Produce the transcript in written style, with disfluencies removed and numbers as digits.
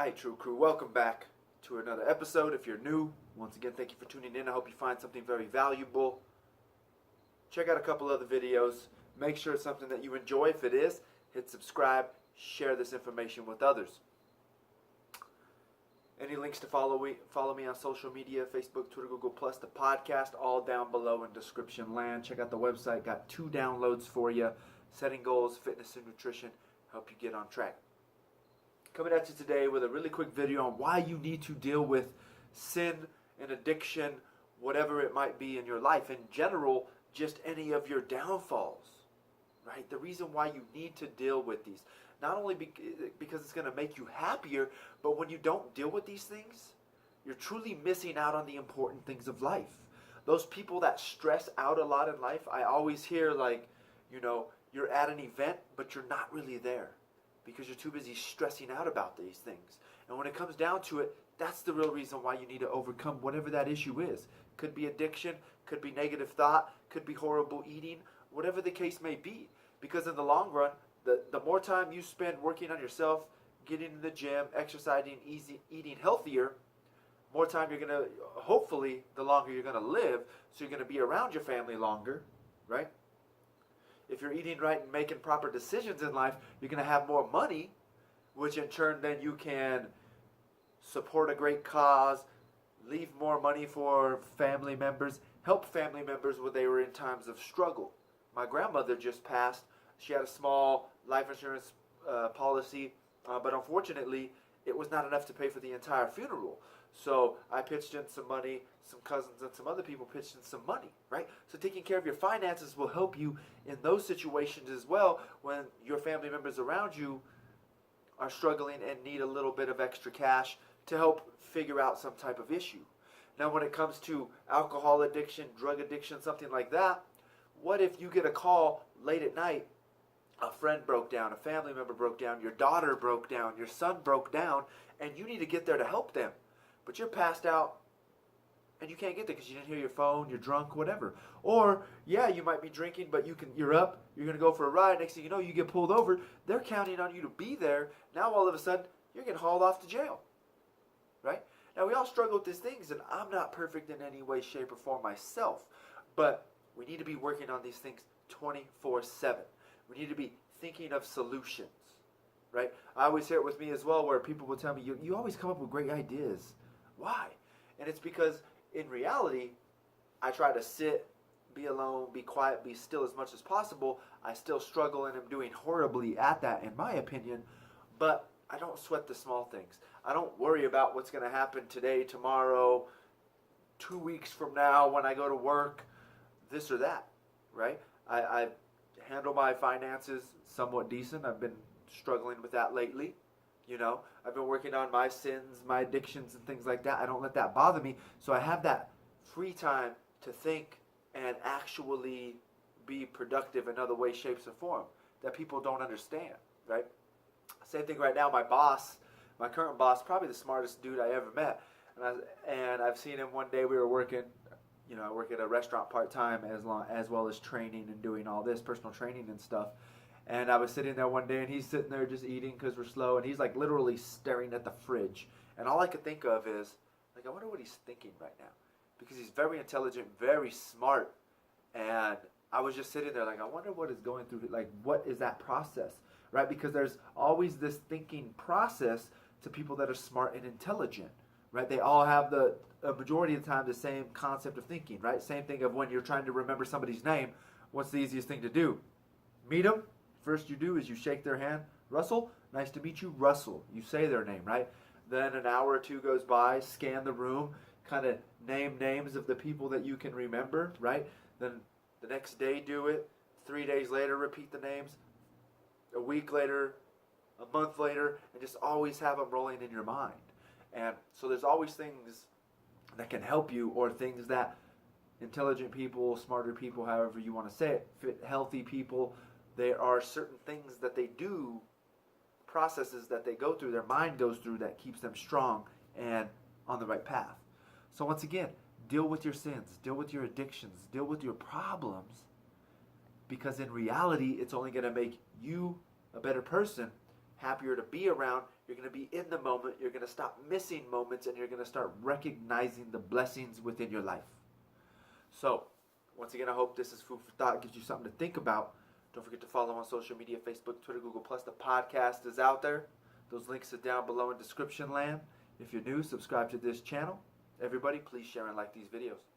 Hi, True Crew. Welcome back to another episode. If you're new, once again, thank you for tuning in. I hope you find something very valuable. Check out a couple other videos. Make sure it's something that you enjoy. If it is, hit subscribe. Share this information with others. Any links to follow me on social media, Facebook, Twitter, Google+, the podcast, all down below in description land. Check out the website. Got 2 downloads for you. Setting goals, fitness and nutrition. Help you get on track. Coming at you today with a really quick video on why you need to deal with sin and addiction, whatever it might be in your life. In general, just any of your downfalls, right? The reason why you need to deal with these. Not only because it's going to make you happier, but when you don't deal with these things, you're truly missing out on the important things of life. Those people that stress out a lot in life, I always hear like, you're at an event, but you're not really there, because you're too busy stressing out about these things. And when it comes down to it, that's the real reason why you need to overcome whatever that issue is. Could be addiction, could be negative thought, could be horrible eating, whatever the case may be. Because in the long run, the more time you spend working on yourself, getting in the gym, exercising, eating healthier, more time you're going to, hopefully, the longer you're going to live, so you're going to be around your family longer, right? If you're eating right and making proper decisions in life, you're going to have more money, which in turn then you can support a great cause, leave more money for family members, help family members when they were in times of struggle. My grandmother just passed. She had a small life insurance policy, but unfortunately, it was not enough to pay for the entire funeral. So I pitched in some money, some cousins and some other people pitched in some money, right? So taking care of your finances will help you in those situations as well when your family members around you are struggling and need a little bit of extra cash to help figure out some type of issue. Now when it comes to alcohol addiction, drug addiction, something like that, what if you get a call late at night, a friend broke down, a family member broke down, your daughter broke down, your son broke down, and you need to get there to help them. But you're passed out and you can't get there because you didn't hear your phone, you're drunk, whatever. Or, yeah, you might be drinking, but you're up, you're going to go for a ride. Next thing you know, you get pulled over. They're counting on you to be there. Now, all of a sudden, you're getting hauled off to jail, right? Now, we all struggle with these things, and I'm not perfect in any way, shape, or form myself. But we need to be working on these things 24/7. We need to be thinking of solutions, right? I always hear it with me as well where people will tell me, you always come up with great ideas. Why? And it's because in reality, I try to sit, be alone, be quiet, be still as much as possible. I still struggle and am doing horribly at that, in my opinion, but I don't sweat the small things. I don't worry about what's going to happen today, tomorrow, 2 weeks from now when I go to work, this or that, right? I handle my finances somewhat decent. I've been struggling with that lately. I've been working on my sins, my addictions and things like that. I don't let that bother me. So I have that free time to think and actually be productive in other ways, shapes, and form that people don't understand, right? Same thing right now, my boss, my current boss, probably the smartest dude I ever met. And I've seen him one day, we were working, I work at a restaurant part-time as well as training and doing all this, personal training and stuff. And I was sitting there one day, and he's sitting there just eating because we're slow, and he's like literally staring at the fridge. And all I could think of is, like, I wonder what he's thinking right now. Because he's very intelligent, very smart. And I was just sitting there like, I wonder what is going through, like, what is that process, right? Because there's always this thinking process to people that are smart and intelligent, right? They all have a majority of the time the same concept of thinking, right? Same thing of when you're trying to remember somebody's name, what's the easiest thing to do? Meet them. First you do is you shake their hand. Russell, nice to meet you. Russell. You say their name, right? Then an hour or two goes by, scan the room, kind of name names of the people that you can remember, right? Then the next day do it. 3 days later, repeat the names. A week later, a month later, and just always have them rolling in your mind. And so there's always things that can help you, or things that intelligent people, smarter people, however you want to say it, fit healthy people, there are certain things that they do, processes that they go through, their mind goes through, that keeps them strong and on the right path. So once again, deal with your sins, deal with your addictions, deal with your problems, because in reality, it's only going to make you a better person, happier to be around, You're going to be in the moment. You're going to stop missing moments, and you're going to start recognizing the blessings within your life. So, once again, I hope this is food for thought. Gives you something to think about. Don't forget to follow on social media, Facebook, Twitter, Google+. The podcast is out there. Those links are down below in description land. If you're new, subscribe to this channel. Everybody, please share and like these videos.